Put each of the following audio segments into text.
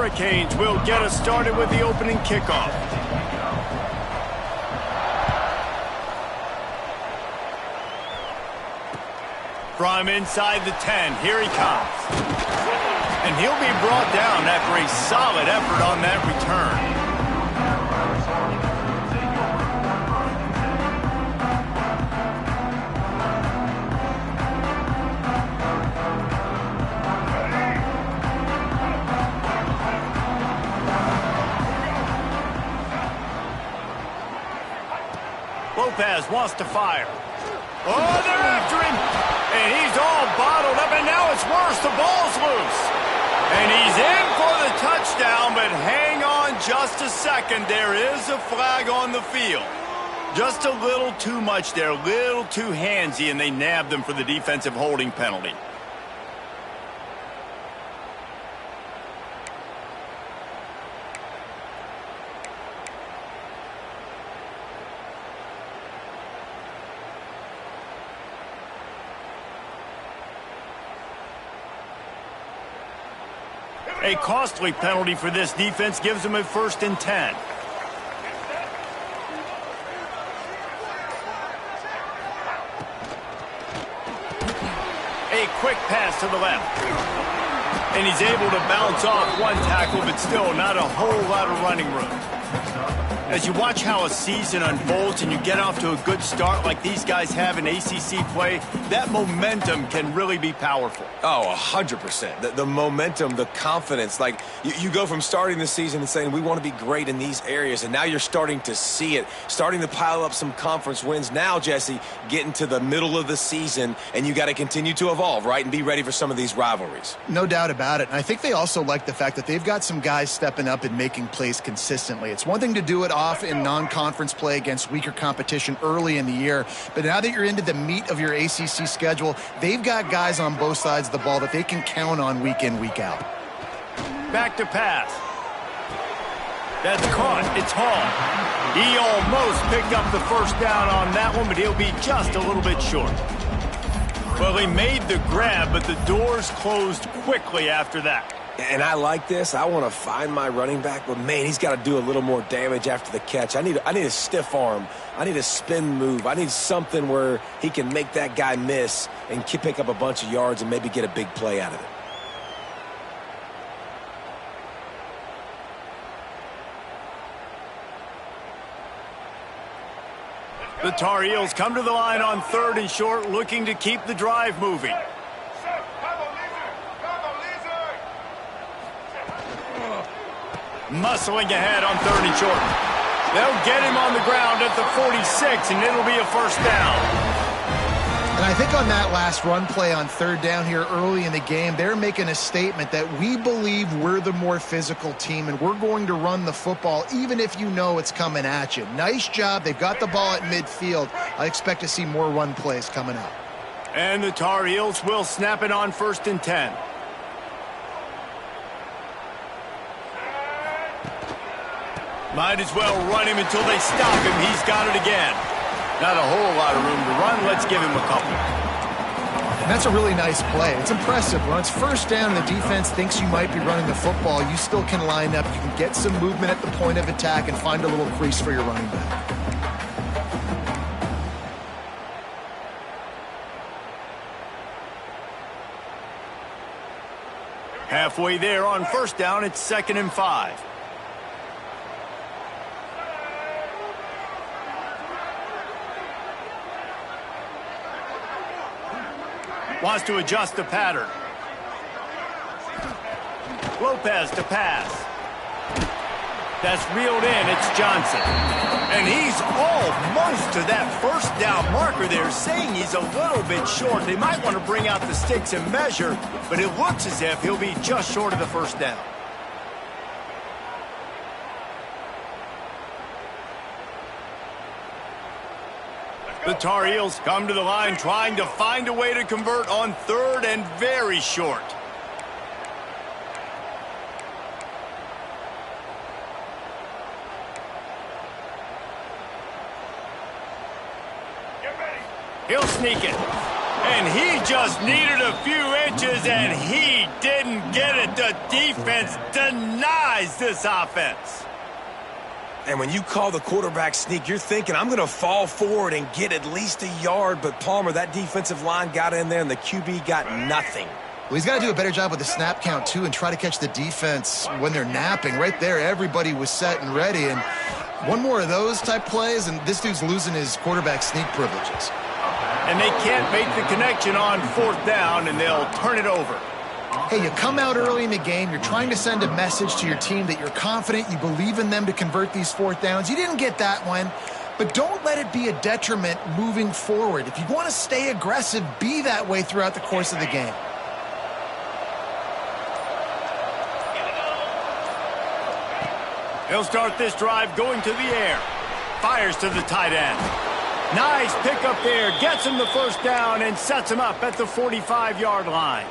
Hurricanes will get us started with the opening kickoff. From inside the 10, here he comes. And he'll be brought down after a solid effort on that return. Lopez wants to fire. Oh, they're after him. And he's all bottled up, and now it's worse. The ball's loose. And he's in for the touchdown, but hang on just a second. There is a flag on the field. Just a little too much there, a little too handsy, and they nabbed him for the defensive holding penalty. A costly penalty for this defense gives them a 1st and 10. A quick pass to the left. And he's able to bounce off one tackle, but still not a whole lot of running room. As you watch how a season unfolds and you get off to a good start like these guys have in ACC play, that momentum can really be powerful. Oh, 100%. The momentum, the confidence. Like, you go from starting the season and saying, we want to be great in these areas, and now you're starting to see it, starting to pile up some conference wins. Now, Jesse, getting to the middle of the season, and you got to continue to evolve, right, and be ready for some of these rivalries. No doubt about it. And I think they also like the fact that they've got some guys stepping up and making plays consistently. It's one thing to do it off in non-conference play against weaker competition early in the year, but now that you're into the meat of your ACC schedule, they've got guys on both sides of the ball that they can count on week in, week out. Back to pass. That's caught. It's Hall. He almost picked up the 1st down on that one, but he'll be just a little bit short. Well, he made the grab, but the doors closed quickly after that. And I like this. I want to find my running back, but, man, he's got to do a little more damage after the catch. I need a stiff arm. I need a spin move. I need something where he can make that guy miss and pick up a bunch of yards and maybe get a big play out of it. The Tar Heels come to the line on 3rd and short, looking to keep the drive moving. Muscling ahead on 3rd and short. They'll get him on the ground at the 46, and it'll be a 1st down. And I think on that last run play on 3rd down here early in the game, they're making a statement that we believe we're the more physical team, and we're going to run the football even if you know it's coming at you. Nice job. They've got the ball at midfield. I expect to see more run plays coming up. And the Tar Heels will snap it on 1st and 10. Might as well run him until they stop him. He's got it again. Not a whole lot of room to run. Let's give him a couple. And that's a really nice play. It's impressive. When it's 1st down and the defense thinks you might be running the football, you still can line up. You can get some movement at the point of attack and find a little crease for your running back. Halfway there on 1st down, it's 2nd and 5. Wants to adjust the pattern. Lopez to pass. That's reeled in. It's Johnson. And he's almost to that 1st down marker there, saying he's a little bit short. They might want to bring out the sticks and measure, but it looks as if he'll be just short of the 1st down. The Tar Heels come to the line trying to find a way to convert on 3rd and very short. He'll sneak it. And he just needed a few inches, and he didn't get it. The defense denied leads this offense. And when you call the quarterback sneak, you're thinking, I'm going to fall forward and get at least a yard. But, Palmer, that defensive line got in there, and the QB got nothing. Well, he's got to do a better job with the snap count, too, and try to catch the defense when they're napping. Right there, everybody was set and ready. And one more of those type plays, and this dude's losing his quarterback sneak privileges. And they can't make the connection on 4th down, and they'll turn it over. Hey, you come out early in the game, you're trying to send a message to your team that you're confident, you believe in them to convert these 4th downs. You didn't get that one, but don't let it be a detriment moving forward. If you want to stay aggressive, be that way throughout the course of the game. He'll start this drive going to the air. Fires to the tight end. Nice pickup there. Gets him the 1st down and sets him up at the 45-yard line.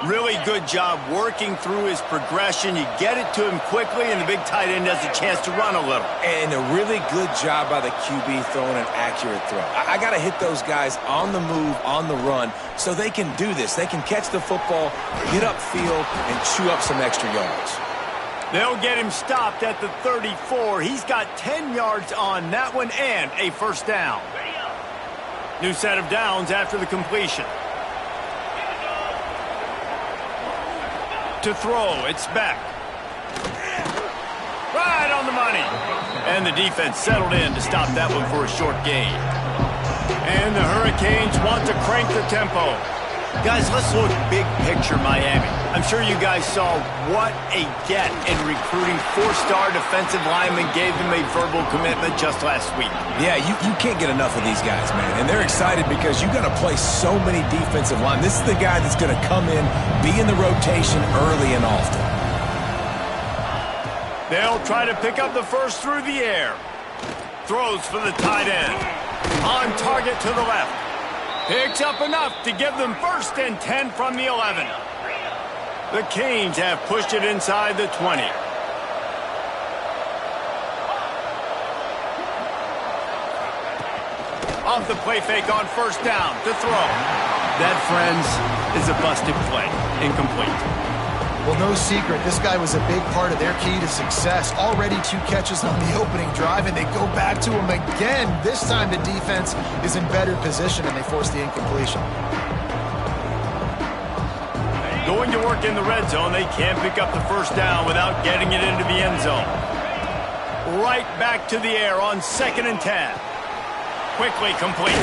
Really good job working through his progression. You get it to him quickly, and the big tight end has a chance to run a little. And a really good job by the QB throwing an accurate throw. I got to hit those guys on the move, on the run, so they can do this. They can catch the football, get upfield, and chew up some extra yards. They'll get him stopped at the 34. He's got 10 yards on that one and a 1st down. New set of downs after the completion. To throw, it's back. Right on the money. And the defense settled in to stop that one for a short gain. And the Hurricanes want to crank the tempo. Guys, let's look big picture Miami. I'm sure you guys saw what a get in recruiting. 4-star defensive linemen gave them a verbal commitment just last week. Yeah, you can't get enough of these guys, man. And they're excited because you got to play so many defensive line. This is the guy that's going to come in, be in the rotation early and often. They'll try to pick up the 1st through the air. Throws for the tight end. On target to the left. Picks up enough to give them 1st and 10 from the 11. The Canes have pushed it inside the 20. Off the play fake on 1st down to throw. That, friends, is a busted play. Incomplete. Well, no secret, this guy was a big part of their key to success. Already 2 catches on the opening drive, and they go back to him again. This time the defense is in better position, and they force the incompletion. Going to work in the red zone, they can't pick up the 1st down without getting it into the end zone. Right back to the air on 2nd and 10. Quickly complete.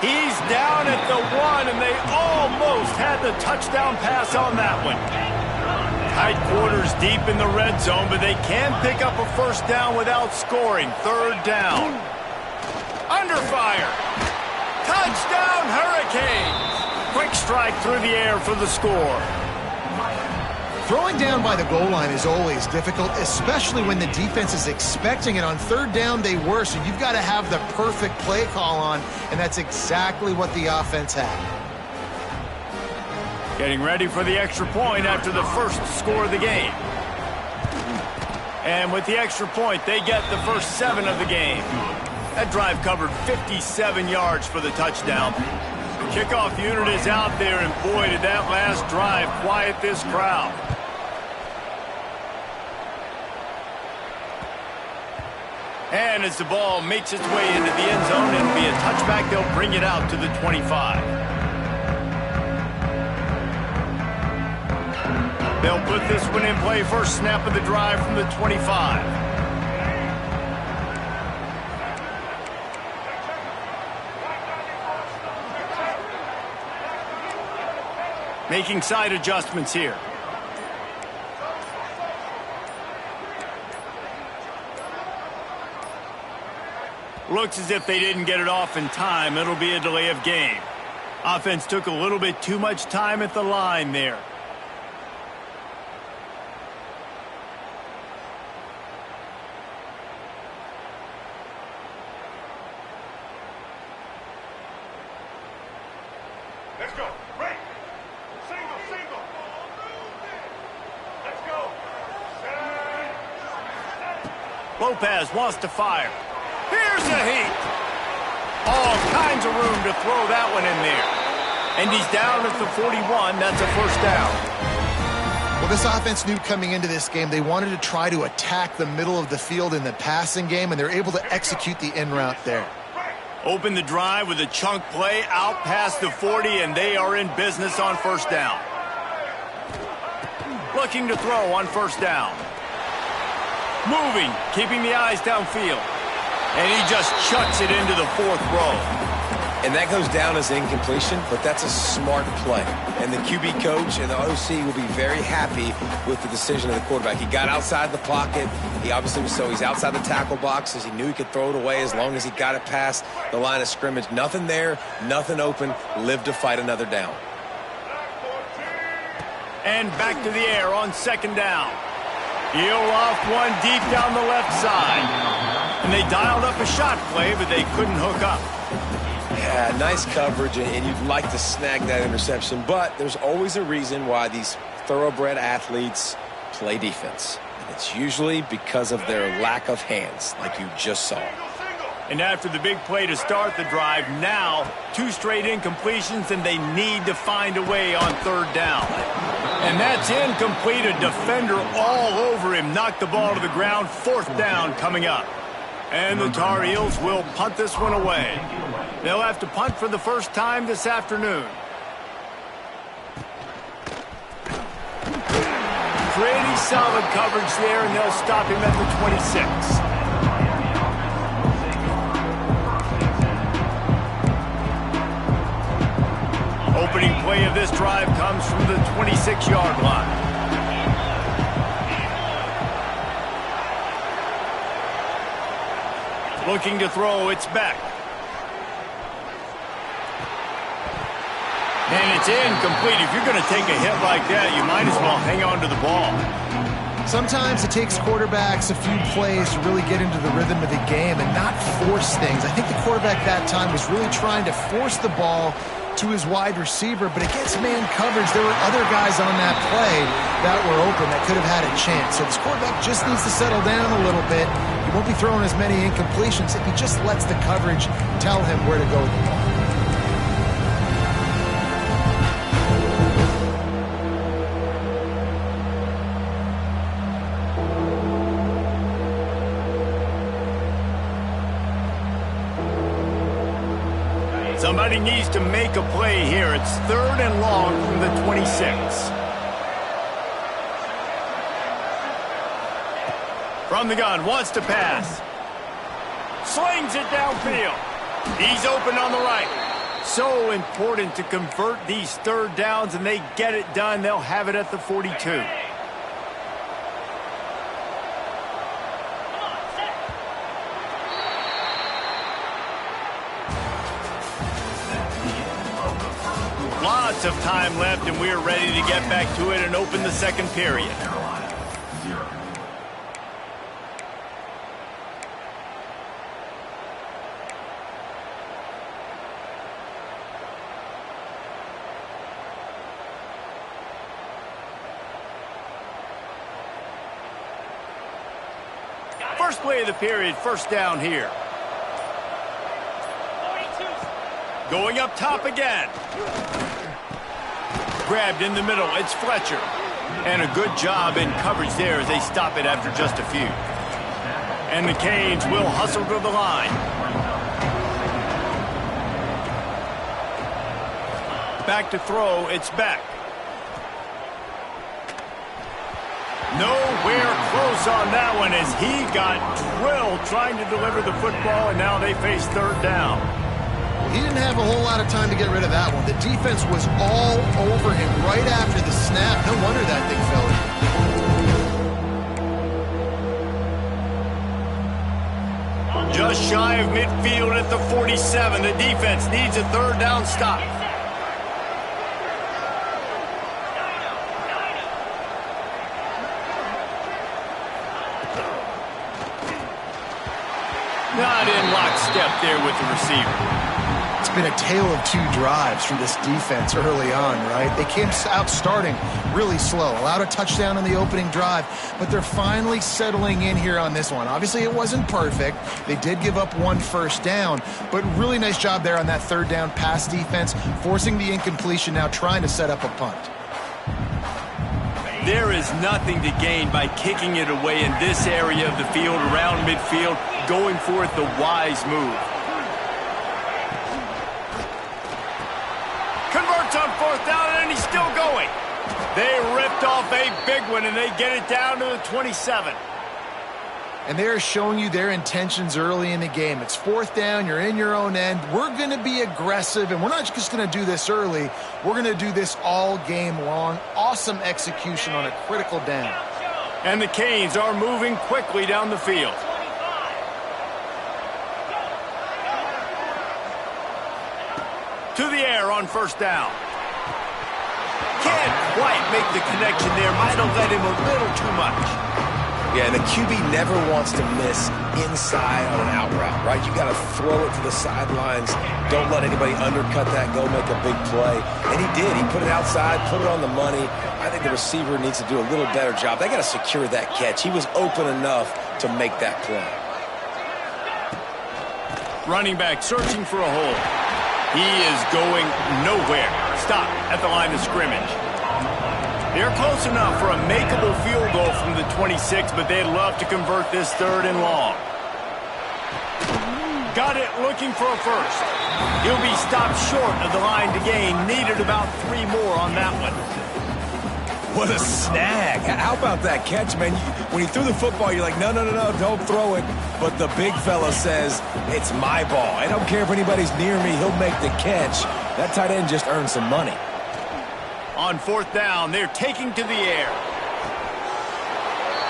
He's down at the 1, and they almost had the touchdown pass on that one. Tight quarters deep in the red zone, but they can pick up a 1st down without scoring. 3rd down. Under fire. Touchdown, Hurricanes. Quick strike through the air for the score. Throwing down by the goal line is always difficult, especially when the defense is expecting it. On 3rd down, they were, so you've got to have the perfect play call on, and that's exactly what the offense had. Getting ready for the extra point after the 1st score of the game. And with the extra point, they get the 1st 7 of the game. That drive covered 57 yards for the touchdown. The kickoff unit is out there, and boy, did that last drive quiet this crowd. And as the ball makes its way into the end zone, it'll be a touchback. They'll bring it out to the 25. They'll put this one in play. 1st snap of the drive from the 25. Making side adjustments here. Looks as if they didn't get it off in time. It'll be a delay of game. Offense took a little bit too much time at the line there. Let's go. Break. Single. Let's go. Lopez wants to fire. Here's a heat. All kinds of room to throw that one in there. And he's down at the 41. That's a 1st down. Well, this offense knew coming into this game they wanted to try to attack the middle of the field in the passing game, and they're able to execute the in route there. Open the drive with a chunk play out past the 40, and they are in business on first down. Looking to throw on first down. Moving, keeping the eyes downfield. And he just chucks it into the fourth row. And that goes down as an incompletion, but that's a smart play. And the QB coach and the OC will be very happy with the decision of the quarterback. He got outside the pocket. He obviously was he's outside the tackle boxes. He knew he could throw it away as long as he got it past the line of scrimmage. Nothing there, nothing open. Live to fight another down. And back to the air on second down. He'll loft one deep down the left side. And they dialed up a shot play, but they couldn't hook up. Yeah, nice coverage, and you'd like to snag that interception, but there's always a reason why these thoroughbred athletes play defense. And it's usually because of their lack of hands, like you just saw. And after the big play to start the drive, now 2 straight incompletions, and they need to find a way on third down. And that's incomplete. A defender all over him. Knocked the ball to the ground. Fourth down coming up. And the Tar Heels will punt this one away. They'll have to punt for the first time this afternoon. Pretty solid coverage there, and they'll stop him at the 26. Opening play of this drive comes from the 26-yard line. Looking to throw, it's back. And it's incomplete. If you're going to take a hit like that, you might as well hang on to the ball. Sometimes it takes quarterbacks a few plays to really get into the rhythm of the game and not force things. I think the quarterback that time was really trying to force the ball to his wide receiver, but against man coverage, there were other guys on that play that were open that could have had a chance. So this quarterback just needs to settle down a little bit. He won't be throwing as many incompletions if he just lets the coverage tell him where to go with the ball. Somebody needs to make a play here. It's third and long from the 26. From the gun, wants to pass. Slings it downfield. He's open on the right. So important to convert these third downs, and they get it done. They'll have it at the 42. Lots of time left, and we're ready to get back to it and open the second period. First play of the period, first down here. Going up top again. Grabbed in the middle, it's Fletcher. And a good job in coverage there as they stop it after just a few. And the Canes will hustle to the line. Back to throw, it's back. Nowhere close on that one as he got drilled trying to deliver the football, and now they face third down. He didn't have a whole lot of time to get rid of that one. The defense was all over him right after the snap. No wonder that thing fell in. Just shy of midfield at the 47. The defense needs a third down stop. Not in lockstep there with the receiver. It's been a tale of 2 drives from this defense early on, right? They came out starting really slow, allowed a touchdown on the opening drive, but they're finally settling in here on this one. Obviously, it wasn't perfect. They did give up 1 first down, but really nice job there on that third down pass defense, forcing the incompletion, now trying to set up a punt. There is nothing to gain by kicking it away in this area of the field, around midfield, going for it the wise move. Converts on 4th down, and he's still going. They ripped off a big one, and they get it down to the 27. And they're showing you their intentions early in the game. It's 4th down, you're in your own end. We're going to be aggressive, and we're not just going to do this early. We're going to do this all game long. Awesome execution on a critical down. And the Canes are moving quickly down the field. To the air on 1st down. Can't quite make the connection there. Might have let him a little too much. Yeah, and the QB never wants to miss inside on an out route, right? You got to throw it to the sidelines. Don't let anybody undercut that, go make a big play. And he did. He put it outside, put it on the money. I think the receiver needs to do a little better job. They got to secure that catch. He was open enough to make that play. Running back searching for a hole. He is going nowhere. Stop at the line of scrimmage. They're close enough for a makeable field goal from the 26, but they'd love to convert this 3rd and long. Got it looking for a first. He'll be stopped short of the line to gain. Needed about 3 more on that one. What a snag. How about that catch, man? When he threw the football, you're like, no, don't throw it. But the big fella says, it's my ball. I don't care if anybody's near me. He'll make the catch. That tight end just earned some money. On 4th down, they're taking to the air.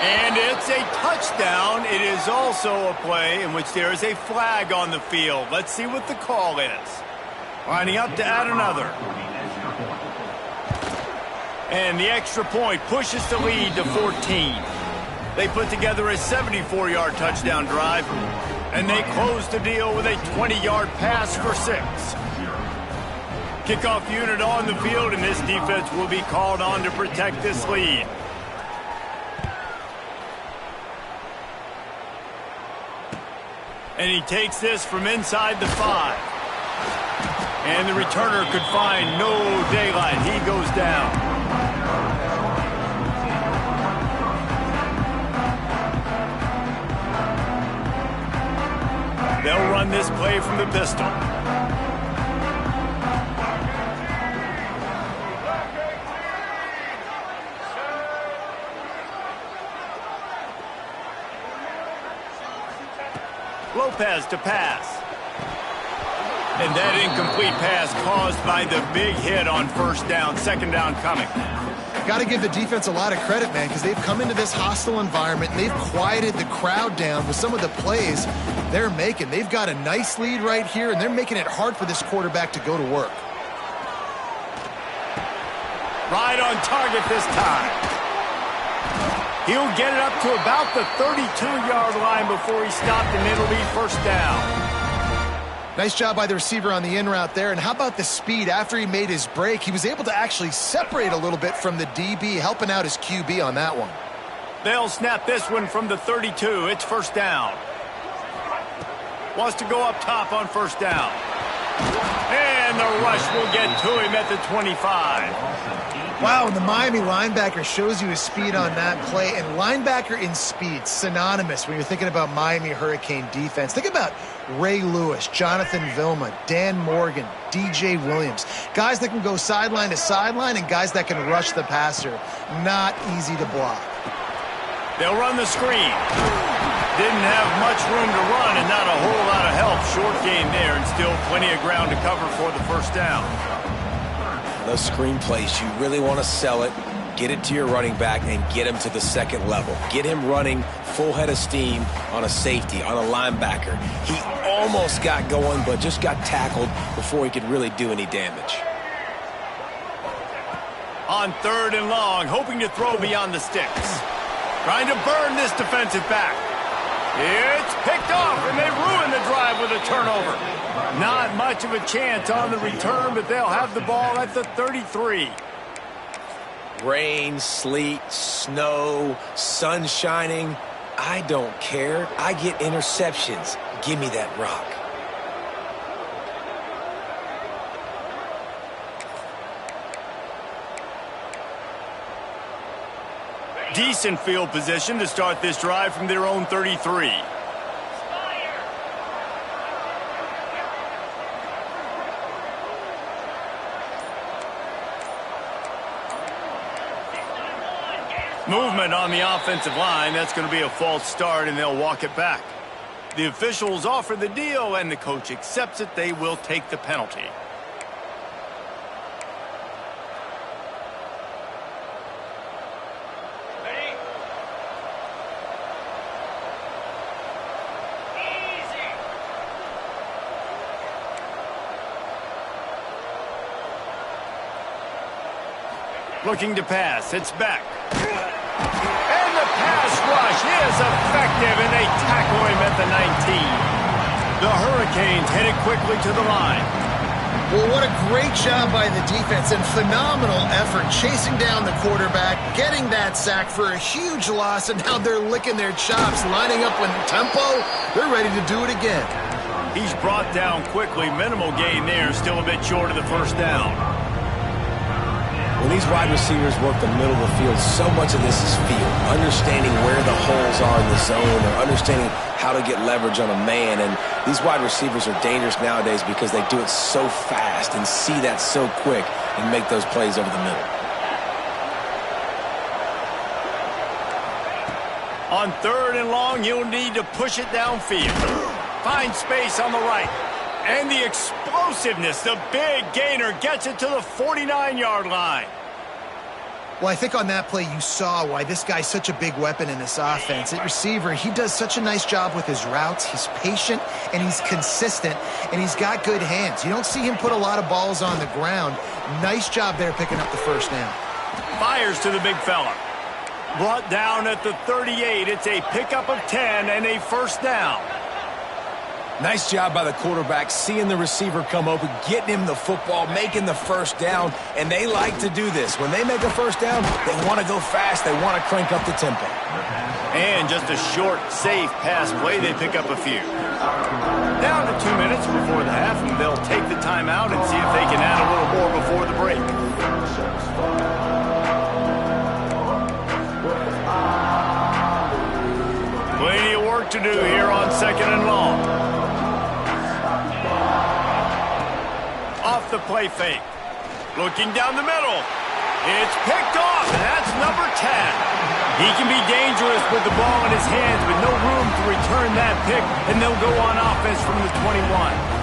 And it's a touchdown. It is also a play in which there is a flag on the field. Let's see what the call is. Lining up to add another. And the extra point pushes the lead to 14. They put together a 74-yard touchdown drive, and they close the deal with a 20-yard pass for 6. Kickoff unit on the field, and this defense will be called on to protect this lead. And he takes this from inside the 5. And the returner could find no daylight. He goes down. They'll run this play from the pistol. Lopez to pass. And that incomplete pass caused by the big hit on 1st down, 2nd down coming. Got to give the defense a lot of credit, man, because they've come into this hostile environment, and they've quieted the crowd down with some of the plays they're making. They've got a nice lead right here, and they're making it hard for this quarterback to go to work. Right on target this time. He'll get it up to about the 32-yard line before he stopped, and it'll be 1st down. Nice job by the receiver on the in route there. And how about the speed? After he made his break, he was able to actually separate a little bit from the DB, helping out his QB on that one. They'll snap this one from the 32. It's 1st down. Wants to go up top on 1st down. And the rush will get to him at the 25. Wow, and the Miami linebacker shows you his speed on that play. And linebacker in speed, synonymous when you're thinking about Miami Hurricane defense. Think about Ray Lewis, Jonathan Vilma, Dan Morgan, DJ Williams. Guys that can go sideline to sideline and guys that can rush the passer. Not easy to block. They'll run the screen. Didn't have much room to run and not a whole lot of help. Short game there and still plenty of ground to cover for the 1st down. Those screen plays, you really want to sell it, get it to your running back, and get him to the 2nd level. Get him running full head of steam on a safety, on a linebacker. He almost got going, but just got tackled before he could really do any damage. On 3rd and long, hoping to throw beyond the sticks. Trying to burn this defensive back. It's picked off, and they ruin the drive with a turnover. Not much of a chance on the return, but they'll have the ball at the 33. Rain, sleet, snow, sun shining. I don't care. I get interceptions. Give me that rock. Decent field position to start this drive from their own 33. Movement on the offensive line. That's going to be a false start, and they'll walk it back. The officials offer the deal, and the coach accepts it. They will take the penalty. Looking to pass. It's back. And the pass rush is effective, and they tackle him at the 19. The Hurricanes headed quickly to the line. Well, what a great job by the defense and phenomenal effort chasing down the quarterback, getting that sack for a huge loss, and now they're licking their chops, lining up with tempo. They're ready to do it again. He's brought down quickly. Minimal gain there, still a bit short of the first down. When these wide receivers work the middle of the field, so much of this is feel. Understanding where the holes are in the zone or understanding how to get leverage on a man. And these wide receivers are dangerous nowadays because they do it so fast and see that so quick and make those plays over the middle. On 3rd and long, you'll need to push it downfield. Find space on the right. And the explosiveness, the big gainer gets it to the 49-yard line. Well, I think on that play you saw why this guy's such a big weapon in this offense. At receiver, he does such a nice job with his routes. He's patient, and he's consistent, and he's got good hands. You don't see him put a lot of balls on the ground. Nice job there picking up the first down. Fires to the big fella. Brought down at the 38. It's a pickup of 10 and a first down. Nice job by the quarterback, seeing the receiver come open, getting him the football, making the first down, and they like to do this. When they make a first down, they want to go fast. They want to crank up the tempo. And just a short, safe pass play, they pick up a few. Down to 2 minutes before the half, and they'll take the timeout and see if they can add a little more before the break. Plenty of work to do here on 2nd and long. Off the play fake. Looking down the middle. It's picked off, and that's number 10. He can be dangerous with the ball in his hands, but no room to return that pick, and they'll go on offense from the 21.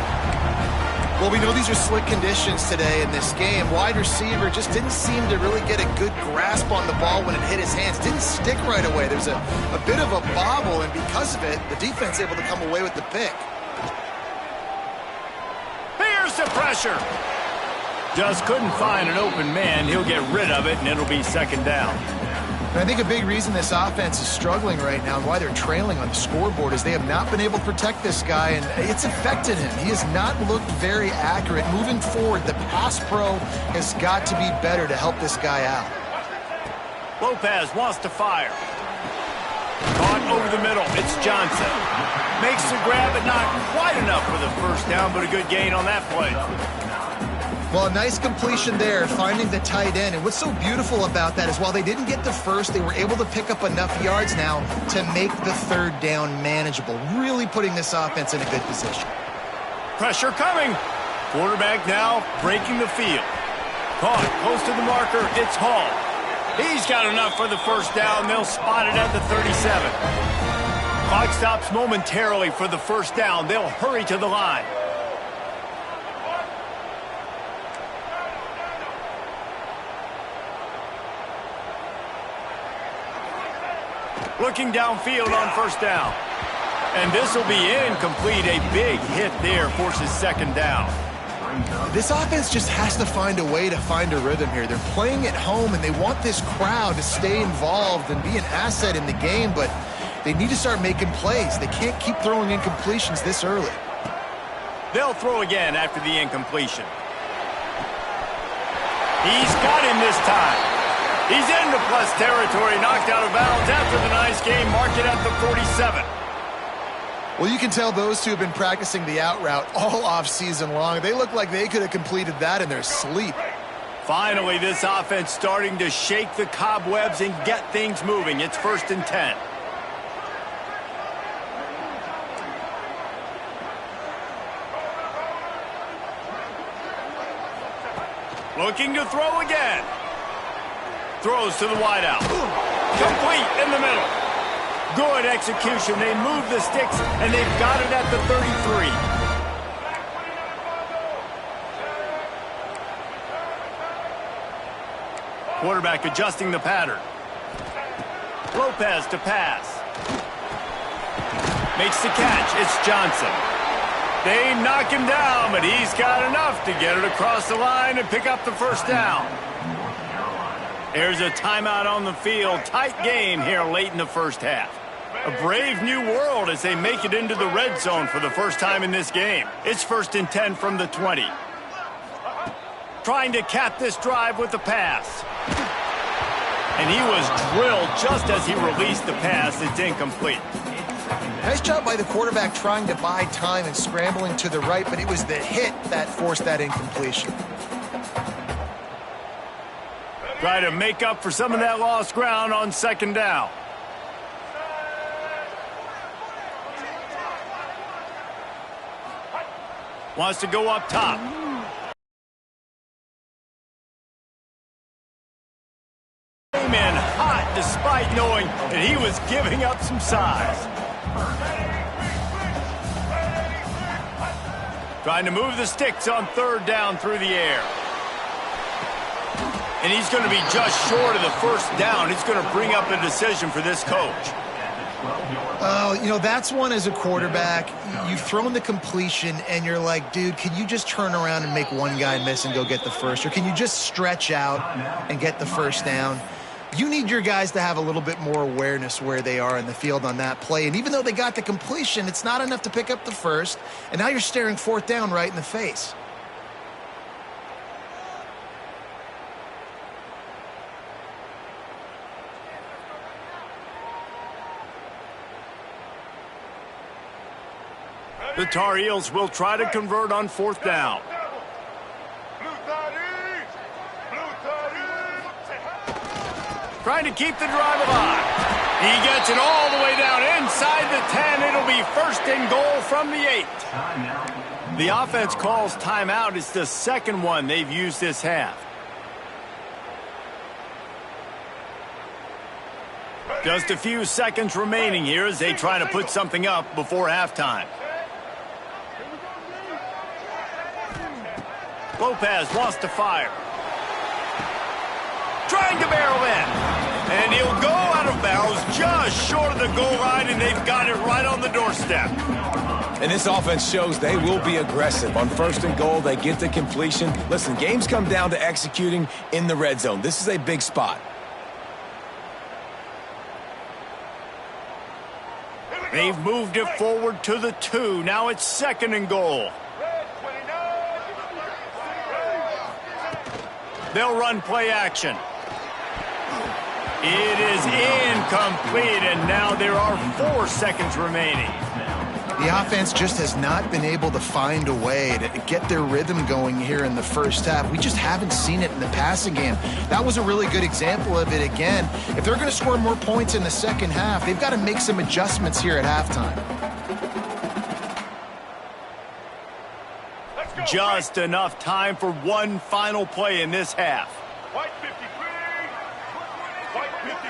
Well, we know these are slick conditions today in this game. Wide receiver just didn't seem to really get a good grasp on the ball when it hit his hands. Didn't stick right away. There's a bit of a bobble, and because of it, the defense able to come away with the pick. Here's the pressure. Just couldn't find an open man. He'll get rid of it, and it'll be 2nd down. And I think a big reason this offense is struggling right now and why they're trailing on the scoreboard is they have not been able to protect this guy, and it's affected him. He has not looked very accurate. Moving forward, the pass pro has got to be better to help this guy out. Lopez wants to fire. Caught over the middle. It's Johnson. Makes the grab, but not quite enough for the first down, but a good gain on that play. Well, a nice completion there, finding the tight end. And what's so beautiful about that is while they didn't get the first, they were able to pick up enough yards now to make the 3rd down manageable, really putting this offense in a good position. Pressure coming. Quarterback now breaking the field. Caught close to the marker. It's Hall. He's got enough for the first down. They'll spot it at the 37. Clock stops momentarily for the first down. They'll hurry to the line. Looking downfield on first down. And this will be incomplete. A big hit there forces 2nd down. This offense just has to find a way to find a rhythm here. They're playing at home, and they want this crowd to stay involved and be an asset in the game, but they need to start making plays. They can't keep throwing incompletions this early. They'll throw again after the incompletion. He's got him this time. He's into plus territory, knocked out of bounds after the nice game, marked it at the 47. Well, you can tell those two have been practicing the out route all off season long. They look like they could have completed that in their sleep. Finally, this offense starting to shake the cobwebs and get things moving. It's 1st and 10. Looking to throw again. Throws to the wideout. Complete in the middle. Good execution. They move the sticks, and they've got it at the 33. Quarterback adjusting the pattern. Lopez to pass. Makes the catch. It's Johnson. They knock him down, but he's got enough to get it across the line and pick up the 1st down. There's a timeout on the field. Tight game here late in the 1st half. A brave new world as they make it into the red zone for the first time in this game. It's 1st and 10 from the 20. Trying to cap this drive with the pass. And he was drilled just as he released the pass. It's incomplete. Nice job by the quarterback trying to buy time and scrambling to the right, but it was the hit that forced that incompletion. Try to make up for some of that lost ground on 2nd down. Wants to go up top. Came in hot despite knowing that he was giving up some size. Trying to move the sticks on 3rd down through the air. And he's going to be just short of the 1st down. It's going to bring up a decision for this coach. Oh, you know, that's one as a quarterback. You've thrown the completion, and you're like, dude, can you just turn around and make one guy miss and go get the 1st? Or can you just stretch out and get the 1st down? You need your guys to have a little bit more awareness where they are in the field on that play. And even though they got the completion, it's not enough to pick up the 1st. And now you're staring 4th down right in the face. The Tar Heels will try to convert on 4th down. Trying to keep the drive alive. He gets it all the way down inside the 10. It'll be 1st and goal from the 8. The offense calls timeout. It's the 2nd one they've used this half. Just a few seconds remaining here as they try to put something up before halftime. Lopez wants to fire. Trying to barrel in. And he'll go out of bounds just short of the goal line, and they've got it right on the doorstep. And this offense shows they will be aggressive. On 1st and goal, they get the completion. Listen, games come down to executing in the red zone. This is a big spot. They've moved it forward to the 2. Now it's 2nd and goal. They'll run play action. It is incomplete, and now there are 4 seconds remaining. The offense just has not been able to find a way to get their rhythm going here in the 1st half. We just haven't seen it in the passing game. That was a really good example of it again. If they're going to score more points in the 2nd half, they've got to make some adjustments here at halftime. Just enough time for one final play in this half. White 53. White 53.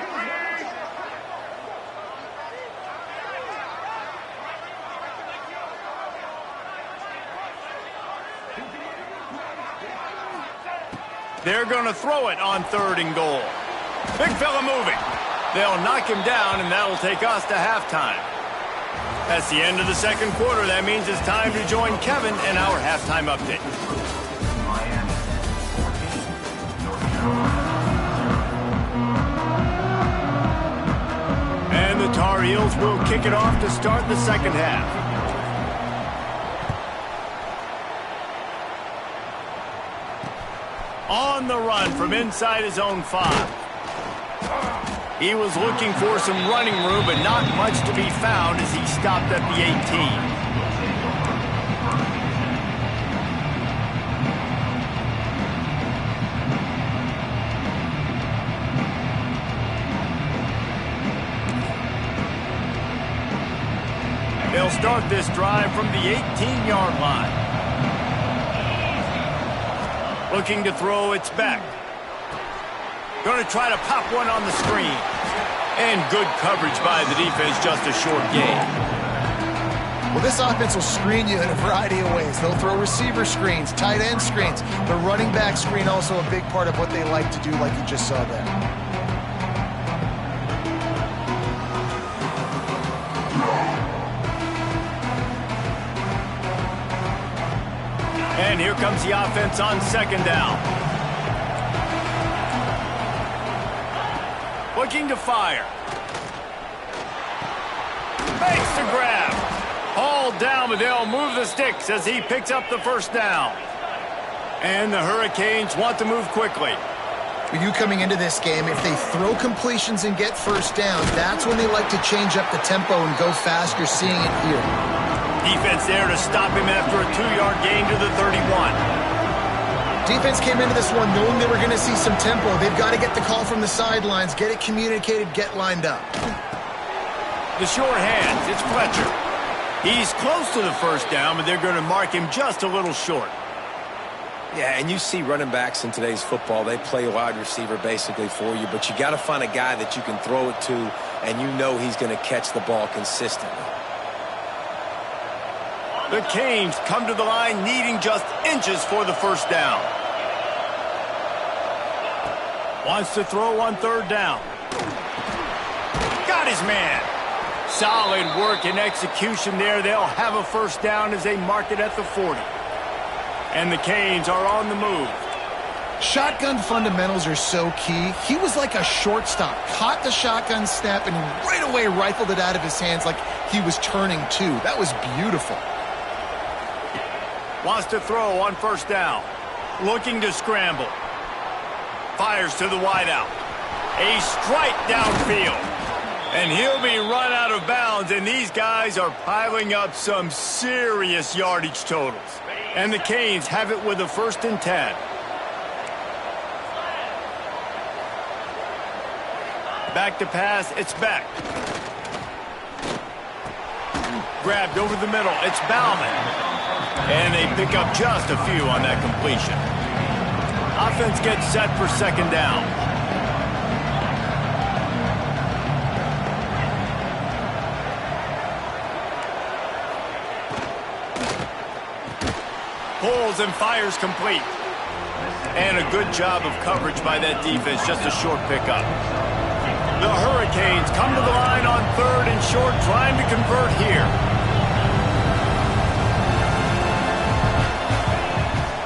They're going to throw it on 3rd and goal. Big fella moving. They'll knock him down, and that'll take us to halftime. That's the end of the 2nd quarter. That means it's time to join Kevin in our halftime update. And the Tar Heels will kick it off to start the 2nd half. On the run from inside his own 5. He was looking for some running room, but not much to be found as he stopped at the 18. They'll start this drive from the 18-yard line. Looking to throw, it's back. Going to try to pop one on the screen. And good coverage by the defense, just a short gain. Well, this offense will screen you in a variety of ways. They'll throw receiver screens, tight end screens. The running back screen also a big part of what they like to do, like you just saw there. And here comes the offense on second down. Looking to fire. Makes the grab. Hauled down, but they'll move the sticks as he picks up the first down. And the Hurricanes want to move quickly. For you coming into this game, if they throw completions and get first down, that's when they like to change up the tempo and go fast. You're seeing it here. Defense there to stop him after a 2-yard gain to the 31. Defense came into this one knowing they were going to see some tempo. They've got to get the call from the sidelines, get it communicated, get lined up. The short hands, it's Fletcher. He's close to the first down, but they're going to mark him just a little short. Yeah, and you see running backs in today's football, they play wide receiver basically for you, but you got to find a guy that you can throw it to, and you know he's going to catch the ball consistently. The Canes come to the line needing just inches for the first down. Wants to throw on third down. Got his man. Solid work and execution there. They'll have a first down as they mark it at the 40. And the Canes are on the move. Shotgun fundamentals are so key. He was like a shortstop. Caught the shotgun snap and right away rifled it out of his hands like he was turning two. That was beautiful. Wants to throw on first down. Looking to scramble. Fires to the wideout. A strike downfield. And he'll be run out of bounds, and these guys are piling up some serious yardage totals. And the Canes have it with a 1st and 10. Back to pass, it's back. Grabbed over the middle, it's Bauman. And they pick up just a few on that completion. Offense gets set for second down. Pulls and fires complete. And a good job of coverage by that defense, just a short pickup. The Hurricanes come to the line on 3rd and short, trying to convert here.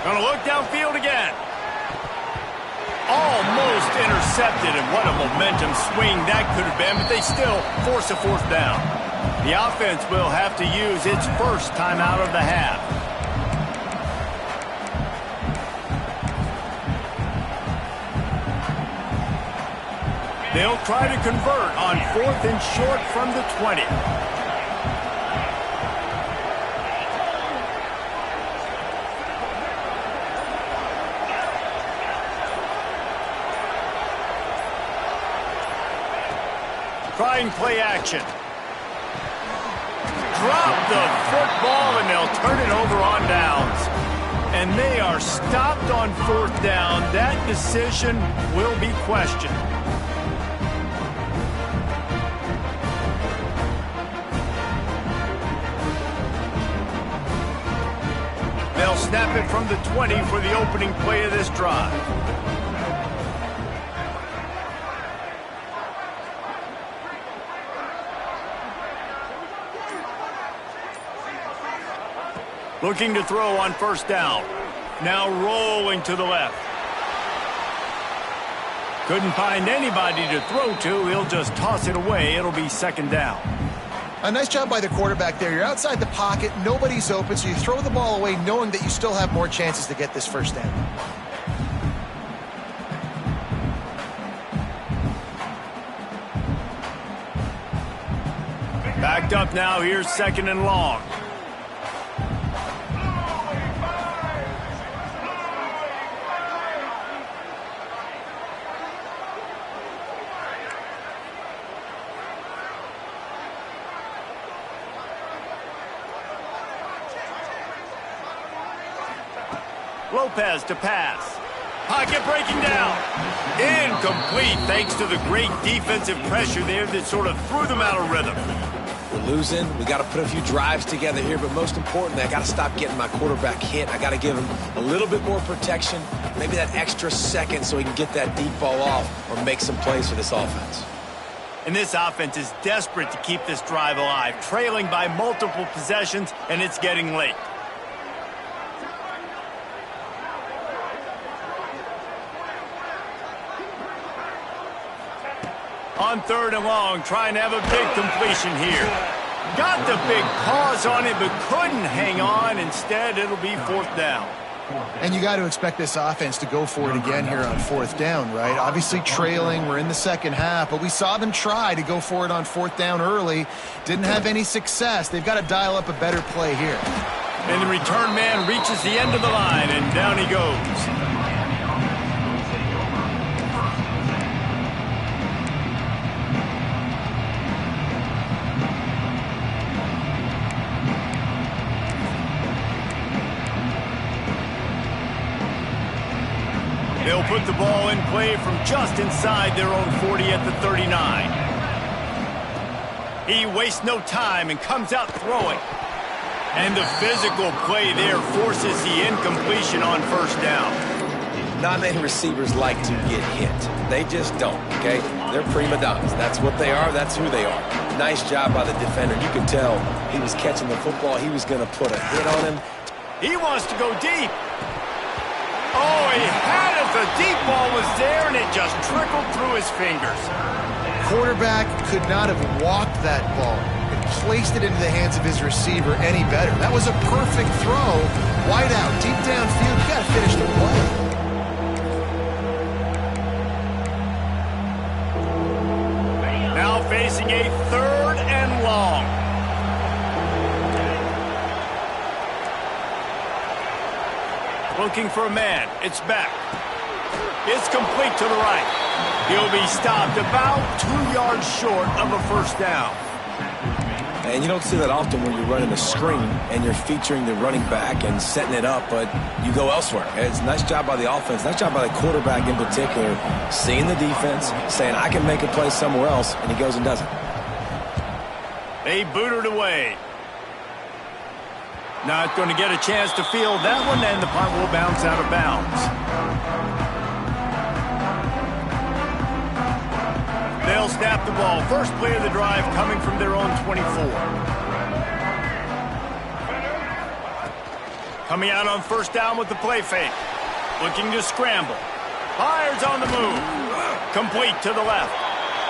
Gonna look downfield again. Almost intercepted, and what a momentum swing that could have been, but they still force a 4th down. The offense will have to use its first timeout of the half. They'll try to convert on 4th and short from the 20. Trying play action. Drop the football, and they'll turn it over on downs. And they are stopped on 4th down. That decision will be questioned. They'll snap it from the 20 for the opening play of this drive. Looking to throw on first down. Now rolling to the left. Couldn't find anybody to throw to. He'll just toss it away. It'll be second down. A nice job by the quarterback there. You're outside the pocket, nobody's open, so you throw the ball away knowing that you still have more chances to get this first down. Backed up now, here's 2nd and long. Lopez to pass. Pocket breaking down. Incomplete thanks to the great defensive pressure there that sort of threw them out of rhythm. We're losing. We got to put a few drives together here, but most importantly, I got to stop getting my quarterback hit. I got to give him a little bit more protection, maybe that extra second so he can get that deep ball off or make some plays for this offense. And this offense is desperate to keep this drive alive, trailing by multiple possessions, and it's getting late. On 3rd and long, trying to have a big completion here. Got the big pause on it, but couldn't hang on. Instead, it'll be 4th down. And you got to expect this offense to go for it again here on 4th down, right? Obviously trailing, we're in the second half, but we saw them try to go for it on 4th down early. Didn't have any success. They've got to dial up a better play here. And the return man reaches the end of the line, and down he goes. They'll put the ball in play from just inside their own 40 at the 39. He wastes no time and comes out throwing. And the physical play there forces the incompletion on 1st down. Not many receivers like to get hit. They just don't, okay? They're prima donnas. That's what they are. That's who they are. Nice job by the defender. You could tell he was catching the football. He was going to put a hit on him. He wants to go deep. Oh, he had it. The deep ball was there, and it just trickled through his fingers. Quarterback could not have walked that ball and placed it into the hands of his receiver any better. That was a perfect throw. Wide out, deep downfield. You got to finish the play. Now facing a 3rd and long. Looking for a man. It's back. It's complete to the right. He'll be stopped about 2 yards short of a 1st down. And you don't see that often when you're running a screen and you're featuring the running back and setting it up, but you go elsewhere. It's a nice job by the offense, nice job by the quarterback in particular, seeing the defense, saying, I can make a play somewhere else, and he goes and does it. They boot it away. Not going to get a chance to field that one, and the punt will bounce out of bounds. They'll snap the ball. First play of the drive coming from their own 24. Coming out on 1st down with the play fake. Looking to scramble. Fires on the move. Complete to the left.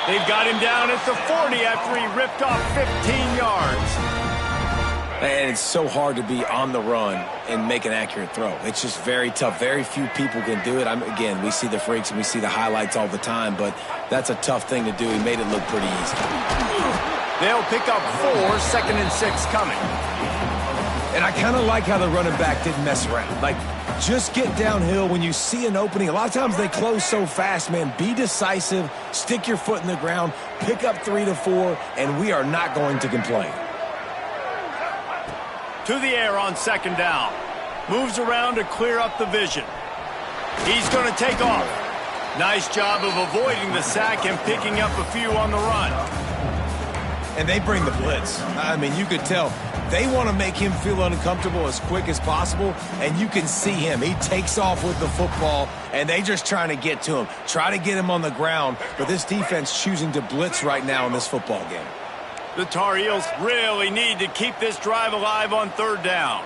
They've got him down at the 40 after he ripped off 15 yards. And it's so hard to be on the run and make an accurate throw. It's just very tough. Very few people can do it. Again, we see the freaks and we see the highlights all the time, but that's a tough thing to do. He made it look pretty easy. They'll pick up 4, 2nd and 6 coming. And I kind of like how the running back didn't mess around. Like, just get downhill when you see an opening. A lot of times they close so fast, man. Be decisive, stick your foot in the ground, pick up 3 to 4, and we are not going to complain. To the air on 2nd down. Moves around to clear up the vision. He's going to take off. Nice job of avoiding the sack and picking up a few on the run. And they bring the blitz. I mean, you could tell they want to make him feel uncomfortable as quick as possible, and you can see him. He takes off with the football, and they just trying to get to him, try to get him on the ground, but this defense choosing to blitz right now in this football game. The Tar Heels really need to keep this drive alive on 3rd down.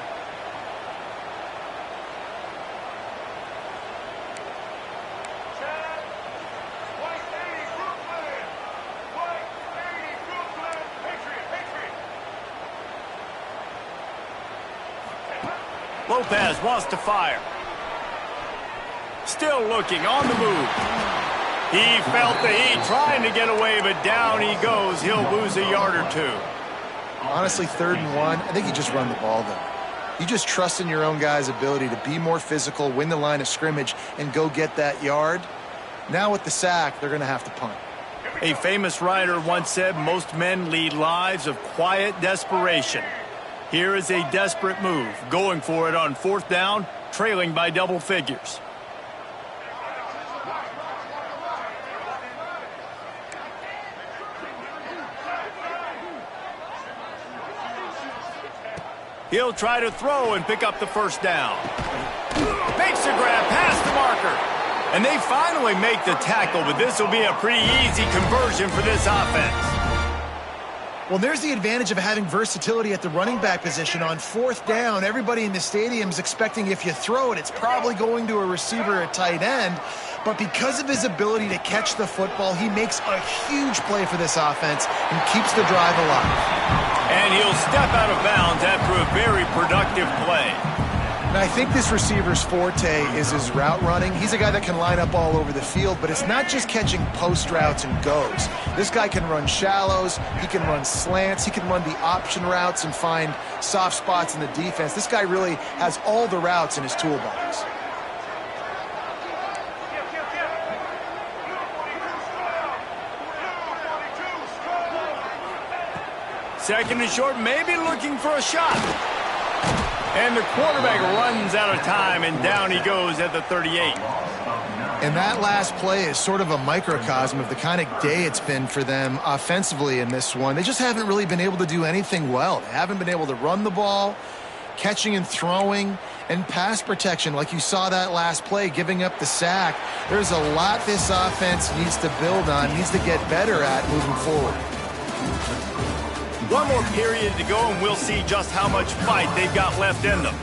Lopez wants to fire. Still looking on the move. He felt the heat trying to get away, but down he goes. He'll lose a yard or 2. Honestly, 3rd and 1, I think you just run the ball, though. You just trust in your own guy's ability to be more physical, win the line of scrimmage, and go get that yard. Now with the sack, they're going to have to punt. A famous writer once said, most men lead lives of quiet desperation. Here is a desperate move, going for it on 4th down, trailing by double figures. He'll try to throw and pick up the first down. Makes a grab past the marker. And they finally make the tackle, but this will be a pretty easy conversion for this offense. Well, there's the advantage of having versatility at the running back position. On fourth down, everybody in the stadium is expecting if you throw it, it's probably going to a receiver or tight end. But because of his ability to catch the football, he makes a huge play for this offense and keeps the drive alive. And he'll step out of bounds after a very productive play. Now, I think this receiver's forte is his route running. He's a guy that can line up all over the field, but it's not just catching post routes and goes. This guy can run shallows, he can run slants, he can run the option routes and find soft spots in the defense. This guy really has all the routes in his toolbox. Second and short, maybe looking for a shot. And the quarterback runs out of time, and down he goes at the 38. And that last play is sort of a microcosm of the kind of day it's been for them offensively in this one. They just haven't really been able to do anything well. They haven't been able to run the ball, catching and throwing, and pass protection like you saw that last play, giving up the sack. There's a lot this offense needs to build on, needs to get better at moving forward. One more period to go, and we'll see just how much fight they've got left in them.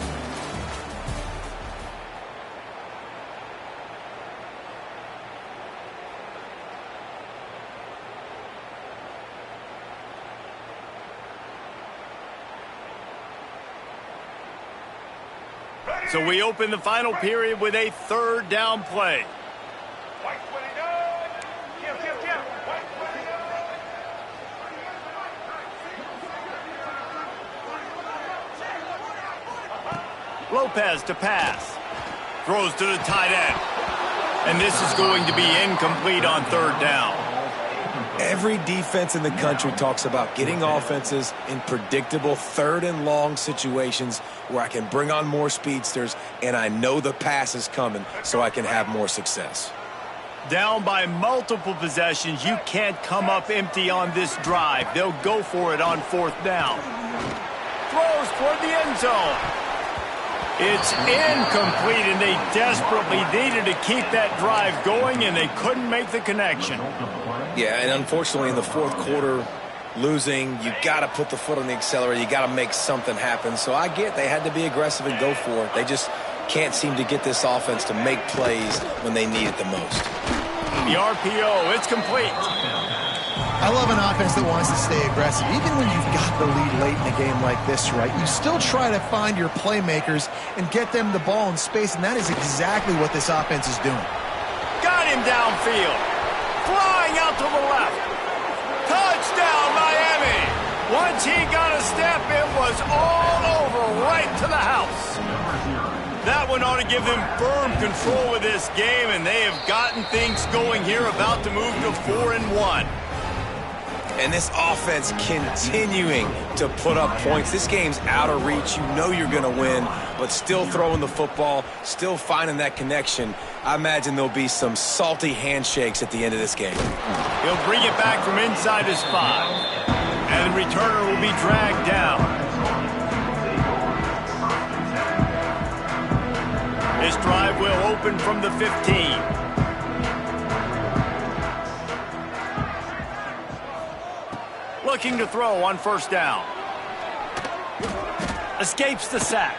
So we open the final period with a third down play. Lopez to pass. Throws to the tight end. And this is going to be incomplete on third down. Every defense in the country talks about getting offenses in predictable third and long situations where I can bring on more speedsters and I know the pass is coming so I can have more success. Down by multiple possessions, you can't come up empty on this drive. They'll go for it on fourth down. Throws toward the end zone. It's incomplete, and they desperately needed to keep that drive going, and they couldn't make the connection. Yeah, and unfortunately in the fourth quarter, losing, you got to put the foot on the accelerator. You got to make something happen. So I get they had to be aggressive and go for it. They just can't seem to get this offense to make plays when they need it the most. The RPO, it's complete. I love an offense that wants to stay aggressive. Even when you've got the lead late in a game like this, right, you still try to find your playmakers and get them the ball in space, and that is exactly what this offense is doing. Got him downfield. Flying out to the left. Touchdown, Miami. Once he got a step, it was all over right to the house. That one ought to give them firm control of this game, and they have gotten things going here, about to move to 4-1. And this offense continuing to put up points. This game's out of reach. You know you're going to win, but still throwing the football, still finding that connection. I imagine there'll be some salty handshakes at the end of this game. He'll bring it back from inside his 5. And the returner will be dragged down. This drive will open from the 15. Looking to throw on first down. Escapes the sack.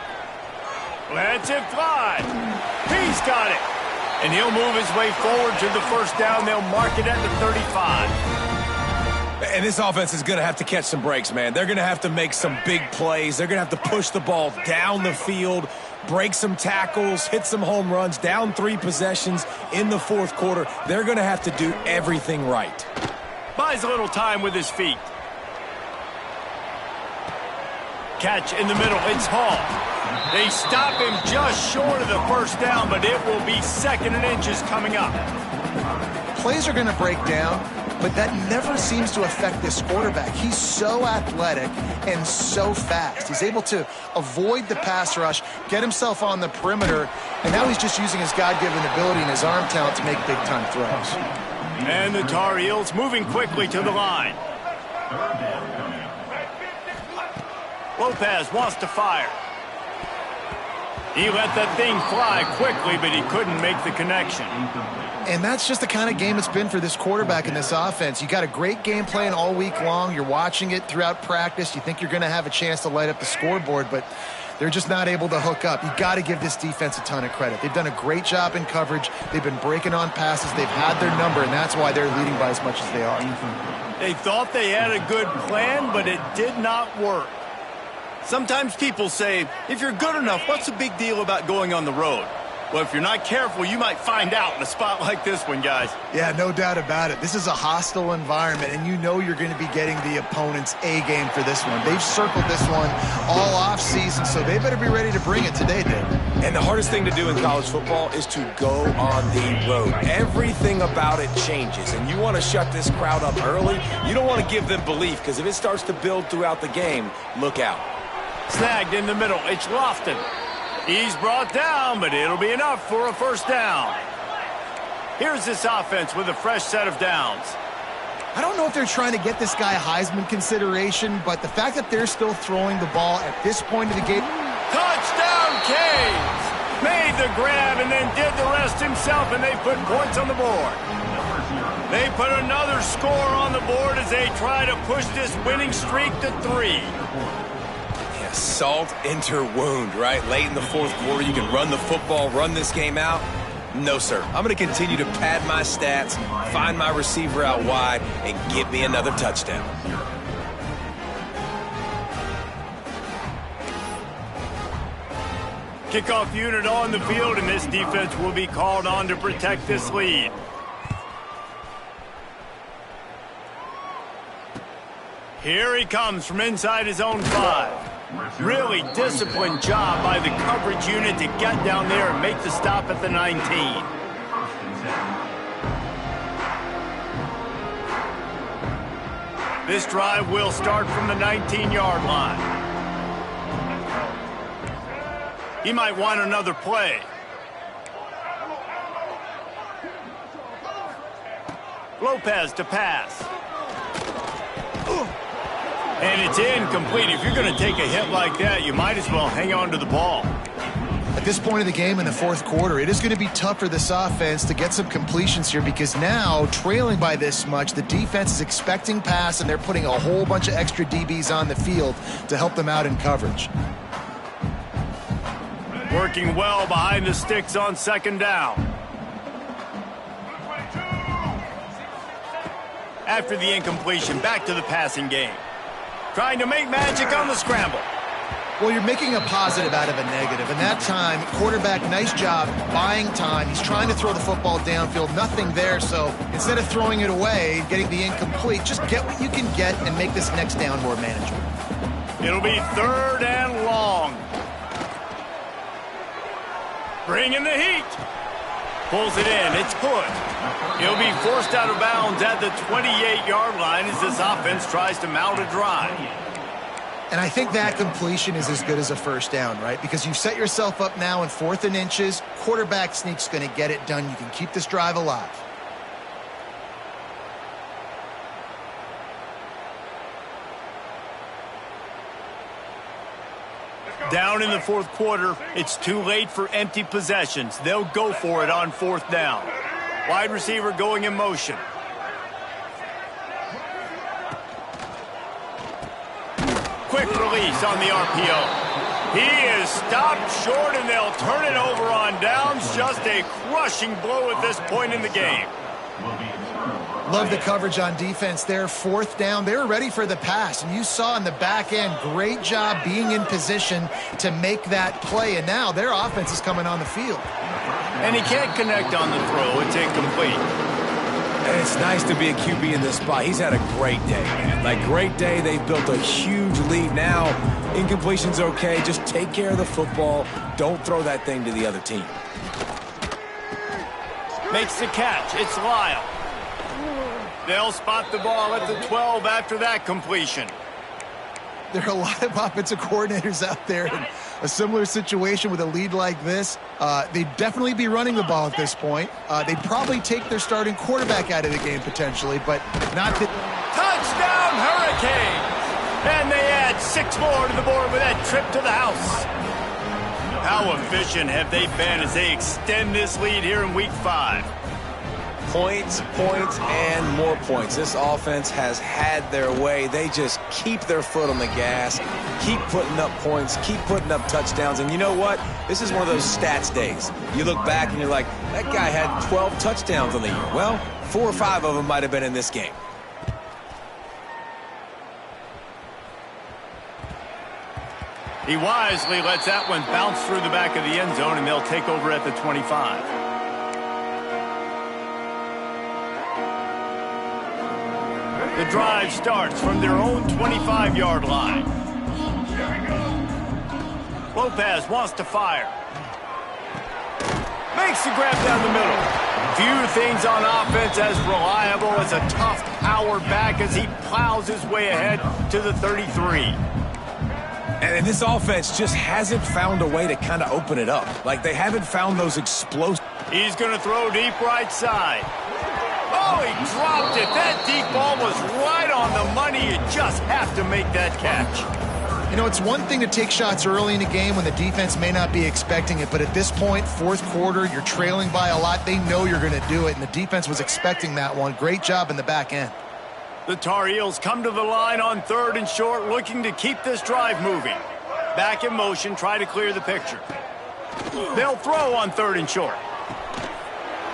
Lets it fly. He's got it. And he'll move his way forward to the first down. They'll mark it at the 35. And this offense is going to have to catch some breaks, man. They're going to have to make some big plays. They're going to have to push the ball down the field, break some tackles, hit some home runs, down 3 possessions in the fourth quarter. They're going to have to do everything right. Buys a little time with his feet. Catch in the middle. It's Hall. They stop him just short of the first down, but it will be 2nd and inches coming up. Plays are going to break down, but that never seems to affect this quarterback. He's so athletic and so fast. He's able to avoid the pass rush, get himself on the perimeter, and now he's just using his God-given ability and his arm talent to make big-time throws. And the Tar Heels moving quickly to the line. Lopez wants to fire. He let that thing fly quickly, but he couldn't make the connection. And that's just the kind of game it's been for this quarterback in this offense. You got a great game plan all week long. You're watching it throughout practice. You think you're going to have a chance to light up the scoreboard, but they're just not able to hook up. You got to give this defense a ton of credit. They've done a great job in coverage. They've been breaking on passes. They've had their number, and that's why they're leading by as much as they are. They thought they had a good plan, but it did not work. Sometimes people say, if you're good enough, what's the big deal about going on the road? Well, if you're not careful, you might find out in a spot like this one, guys. Yeah, no doubt about it. This is a hostile environment, and you know you're going to be getting the opponent's A game for this one. They've circled this one all offseason, so they better be ready to bring it today, Dave. And the hardest thing to do in college football is to go on the road. Everything about it changes, and you want to shut this crowd up early. You don't want to give them belief, because if it starts to build throughout the game, look out. Snagged in the middle. It's Lofton. He's brought down, but it'll be enough for a first down. Here's this offense with a fresh set of downs. I don't know if they're trying to get this guy Heisman consideration, but the fact that they're still throwing the ball at this point of the game. Touchdown, Canes! Made the grab and then did the rest himself, and they put points on the board. They put another score on the board as they try to push this winning streak to 3. Salt into wound, right? Late in the fourth quarter, you can run the football, run this game out. No, sir. I'm going to continue to pad my stats, find my receiver out wide, and get me another touchdown. Kickoff unit on the field, and this defense will be called on to protect this lead. Here he comes from inside his own 5. Really disciplined job by the coverage unit to get down there and make the stop at the 19. This drive will start from the 19-yard line. He might want another play. Lopez to pass. And it's incomplete. If you're going to take a hit like that, you might as well hang on to the ball. At this point of the game in the fourth quarter, it is going to be tough for this offense to get some completions here because now, trailing by this much, the defense is expecting pass, and they're putting a whole bunch of extra DBs on the field to help them out in coverage. Working well behind the sticks on second down. After the incompletion, back to the passing game. Trying to make magic on the scramble. Well, you're making a positive out of a negative. And that time, quarterback, nice job buying time. He's trying to throw the football downfield. Nothing there. So instead of throwing it away, getting the incomplete, just get what you can get and make this next down more manageable. It'll be 3rd and long. Bring in the heat. Pulls it in. It's good. He'll be forced out of bounds at the 28-yard line as this offense tries to mount a drive. And I think that completion is as good as a first down, right? Because you've set yourself up now in 4th and inches. Quarterback sneak's going to get it done. You can keep this drive alive. Down in the fourth quarter, it's too late for empty possessions. They'll go for it on 4th down. Wide receiver going in motion. Quick release on the RPO. He is stopped short, and they'll turn it over on downs. Just a crushing blow at this point in the game. Love the coverage on defense there. 4th down. They were ready for the pass. And you saw in the back end, great job being in position to make that play. And now their offense is coming on the field. And he can't connect on the throw. It's incomplete. And it's nice to be a QB in this spot. He's had a great day, man. Like, great day. They've built a huge lead now. Incompletion's okay. Just take care of the football. Don't throw that thing to the other team. Makes the catch. It's Lyle. They'll spot the ball at the 12 after that completion. There are a lot of offensive coordinators out there in a similar situation with a lead like this. They'd definitely be running the ball at this point. They'd probably take their starting quarterback out of the game potentially, but not the... Touchdown, Hurricanes! And they add 6 more to the board with that trip to the house. How efficient have they been as they extend this lead here in Week 5? Points, points, and more points. This offense has had their way. They just keep their foot on the gas, keep putting up points, keep putting up touchdowns. And you know what? This is one of those stats days. You look back and you're like, that guy had 12 touchdowns on the year. Well, 4 or 5 of them might have been in this game. He wisely lets that one bounce through the back of the end zone, and they'll take over at the 25. The drive starts from their own 25-yard line. Lopez wants to fire. Makes the grab down the middle. Few things on offense as reliable as a tough power back as he plows his way ahead to the 33. And this offense just hasn't found a way to kind of open it up. Like, they haven't found those explosive... He's going to throw deep right side. Oh, he dropped it. That deep ball was right on the money. You just have to make that catch. You know, it's one thing to take shots early in the game when the defense may not be expecting it, but at this point, 4th quarter, you're trailing by a lot. They know you're going to do it, and the defense was expecting that one. Great job in the back end. The Tar Heels come to the line on 3rd and short, looking to keep this drive moving. Back in motion, try to clear the picture. They'll throw on 3rd and short.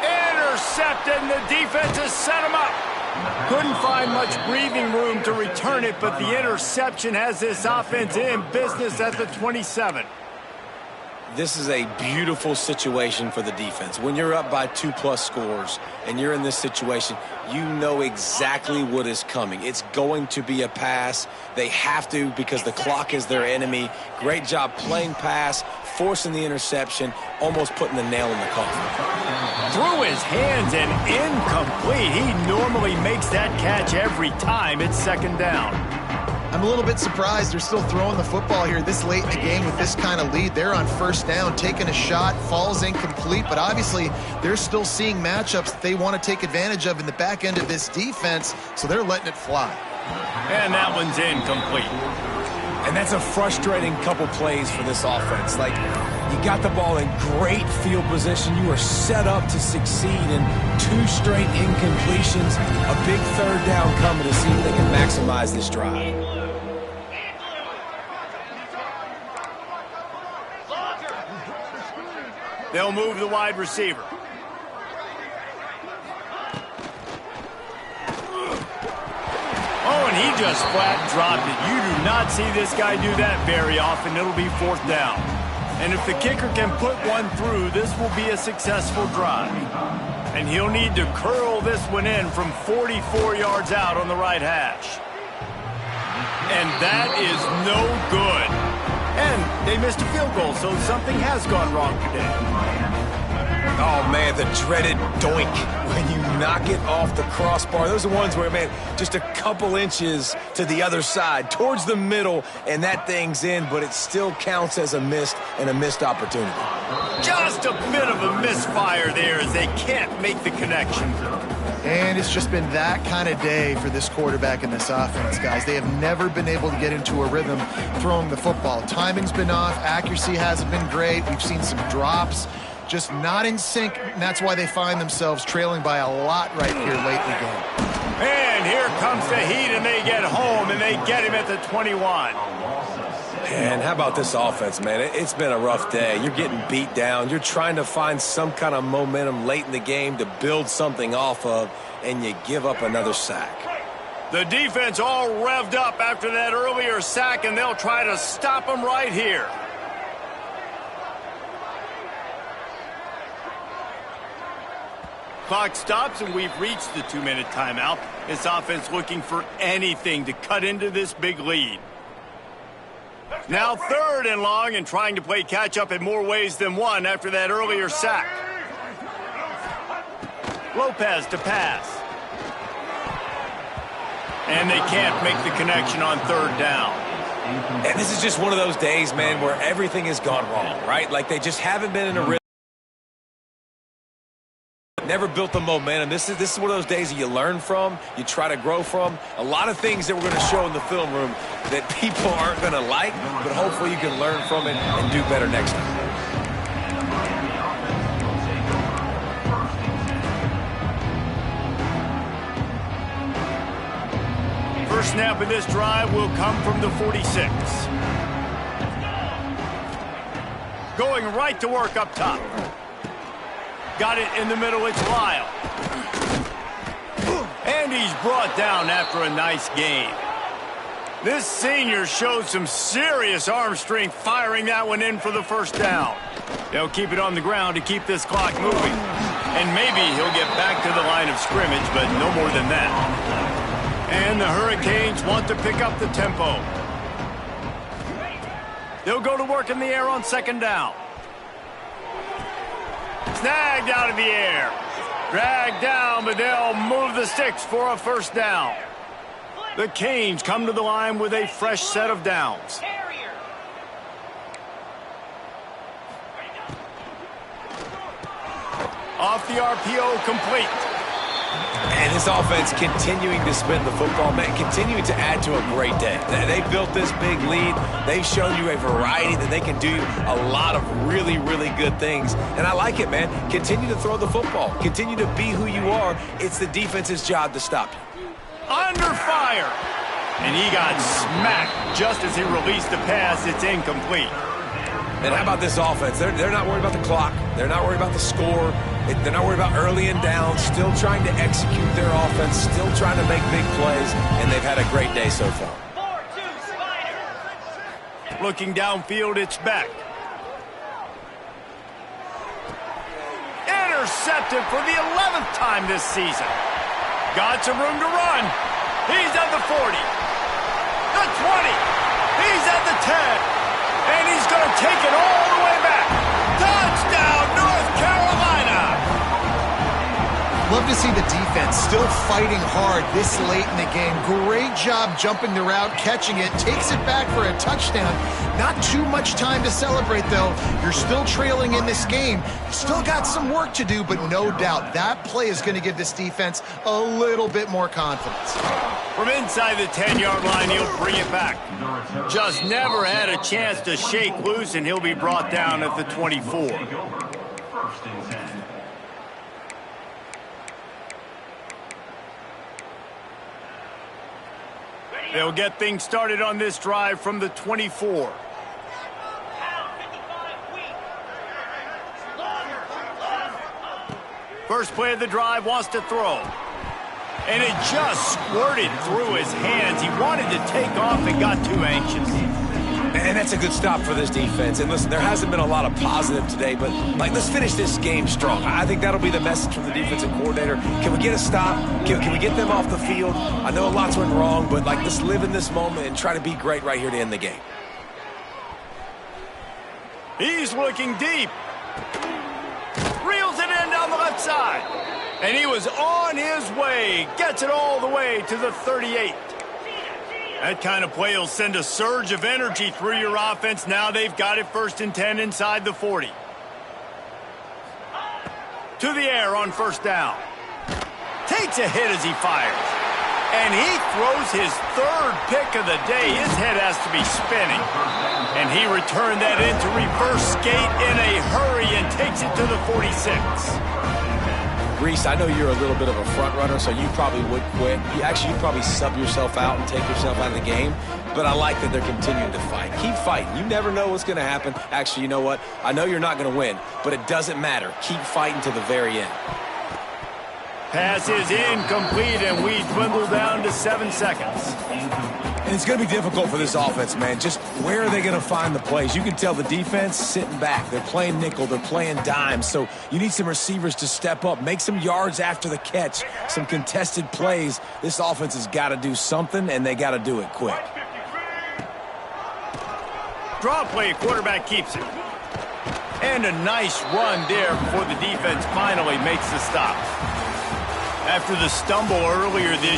Intercepted, and the defense has set him up. Couldn't find much breathing room to return it, but the interception has this offense in business at the 27. This is a beautiful situation for the defense. When you're up by 2+ scores and you're in this situation, you know exactly what is coming. It's going to be a pass. They have to because the clock is their enemy. Great job playing pass, forcing the interception, almost putting the nail in the coffin. Through his hands and incomplete. He normally makes that catch every time. It's 2nd down. I'm a little bit surprised they're still throwing the football here this late in the game with this kind of lead. They're on 1st down, taking a shot, falls incomplete, but obviously they're still seeing matchups that they want to take advantage of in the back end of this defense, so they're letting it fly. And that one's incomplete. And that's a frustrating couple plays for this offense. Like, you got the ball in great field position. You are set up to succeed in 2 straight incompletions. A big 3rd down coming to see if they can maximize this drive. They'll move the wide receiver. Oh, and he just flat dropped it. You do not see this guy do that very often. It'll be 4th down. And if the kicker can put one through, this will be a successful drive. And he'll need to curl this one in from 44 yards out on the right hash. And that is no good. And they missed a field goal, so something has gone wrong today. Oh, man, the dreaded doink when you knock it off the crossbar. Those are ones where, man, just a couple inches to the other side, towards the middle, and that thing's in, but it still counts as a missed opportunity. Just a bit of a misfire there as they can't make the connection. And it's just been that kind of day for this quarterback and this offense, guys. They have never been able to get into a rhythm throwing the football. Timing's been off. Accuracy hasn't been great. We've seen some drops. Just not in sync, and that's why they find themselves trailing by a lot right here late in the game. And here comes the heat, and they get home, and they get him at the 21. And how about this offense, man? It's been a rough day. You're getting beat down. You're trying to find some kind of momentum late in the game to build something off of, and you give up another sack. The defense all revved up after that earlier sack, and they'll try to stop them right here. Clock stops, and we've reached the 2-minute timeout. This offense looking for anything to cut into this big lead. Now 3rd and long, and trying to play catch-up in more ways than one after that earlier sack. Lopez to pass. And they can't make the connection on third down. And this is just one of those days, man, where everything has gone wrong, right? Like they just haven't been in a rhythm. Never built the momentum. This is one of those days that you learn from, you try to grow from. A lot of things that we're going to show in the film room that people aren't going to like, but hopefully you can learn from it and do better next time. First snap of this drive will come from the 46. Going right to work up top. Got it in the middle, it's Lyle. And he's brought down after a nice gain. This senior showed some serious arm strength firing that one in for the first down. They'll keep it on the ground to keep this clock moving. And maybe he'll get back to the line of scrimmage, but no more than that. And the Hurricanes want to pick up the tempo. They'll go to work in the air on second down. Snagged out of the air. Dragged down, but they'll move the sticks for a first down. The Canes come to the line with a fresh set of downs. Off the RPO, complete. And this offense continuing to spin the football, man, continuing to add to a great day. They built this big lead. They've shown you a variety that they can do a lot of really, really good things. And I like it, man. Continue to throw the football. Continue to be who you are. It's the defense's job to stop you. Under fire. And he got smacked just as he released the pass. It's incomplete. And how about this offense? They're not worried about the clock. They're not worried about the score. They're not worried about early and down. Still trying to execute their offense. Still trying to make big plays. And they've had a great day so far. Looking downfield, it's back. Intercepted for the 11th time this season. Got some room to run. He's at the 40. The 20. He's at the 10. And he's going to take it all the way back. Touchdown, North Carolina! Love to see the defense still fighting hard this late in the game. Great job jumping the route, catching it, takes it back for a touchdown. Not too much time to celebrate, though. You're still trailing in this game. You still got some work to do, but no doubt that play is going to give this defense a little bit more confidence. From inside the 10-yard line, he'll bring it back. Just never had a chance to shake loose, and he'll be brought down at the 24. They'll get things started on this drive from the 24. First play of the drive, wants to throw. And it just squirted through his hands. He wanted to take off and got too anxious. And that's a good stop for this defense. And listen, there hasn't been a lot of positive today, but let's finish this game strong. I think that'll be the message from the defensive coordinator. Can we get a stop? Can we get them off the field? I know a lot's went wrong, but let's live in this moment and try to be great right here to end the game. He's looking deep. Reels it in down the left side. And he was on his way. Gets it all the way to the 38. That kind of play will send a surge of energy through your offense. Now they've got it 1st and 10 inside the 40. To the air on first down. Takes a hit as he fires. And he throws his 3rd pick of the day. His head has to be spinning. And he returned that into reverse skate in a hurry and takes it to the 46. Reese, I know you're a little bit of a front runner, so you probably would quit. You'd probably sub yourself out and take yourself out of the game. But I like that they're continuing to fight. Keep fighting. You never know what's going to happen. Actually, you know what? I know you're not going to win, but it doesn't matter. Keep fighting to the very end. Pass is incomplete, and we dwindle down to 7 seconds. And it's going to be difficult for this offense, man. Just where are they going to find the plays? You can tell the defense sitting back. They're playing nickel. They're playing dime. So you need some receivers to step up, make some yards after the catch, some contested plays. This offense has got to do something, and they got to do it quick. Draw play, quarterback keeps it. And a nice run there before the defense finally makes the stop. After the stumble earlier this